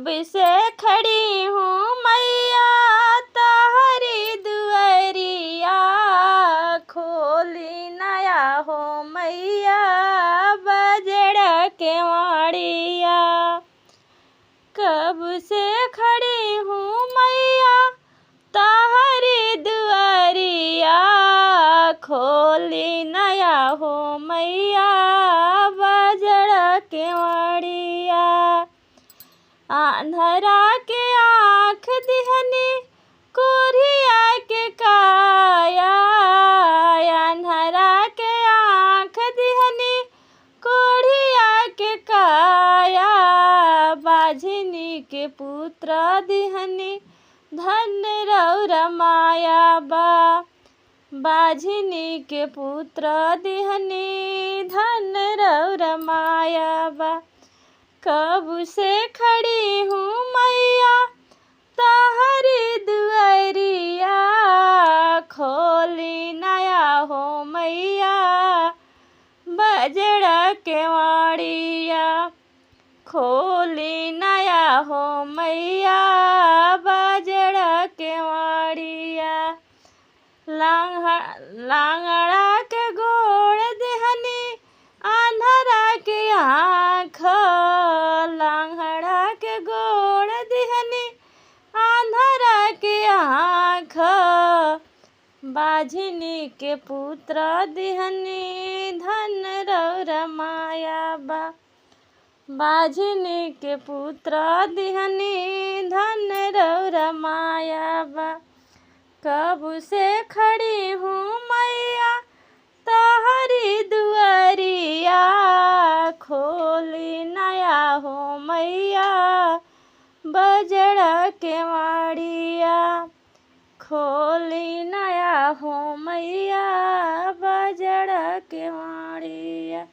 से खड़ी हूँ मैया तहरी दुआरिया, खोली नया हो मैया बजड़ा के माड़िया। कब से खड़ी हूँ मैया तहरी दुआरिया, खोली नया हो मैया बजड़ा के माड़िया। अंधरा के आँख दिहनी कोरिया के काया, अंधरा के आँख दिहनी कोरिया के काया। बाझिनी के पुत्र दिहनी धन्य रौरा माया बा, बाझिनी के पुत्र दिहनी धन्य रौरा माया बा। कब से खड़ी हूँ मैया तहरी दुआरिया, खोली नया हो मैया बजड़ा के माड़िया, खोली नया हो मैया बजड़ा के माड़िया। लांगड़ा के गोड़ देहनी अंधरा के आँख, लांगड़ा के गोड़ देहनी अंधरा के आँख। बाझिनी के पुत्र दिहनी धन्य रौरा माया बा, बाझिनी के पुत्र दिहनी धन्य रौरा माया बा। कब से खड़ी हूँ मैया तहरी दुआरिया, खोली नया हो मैया बजड़ा के माड़िया, खोली नया हो मैया बजड़ा के माड़िया।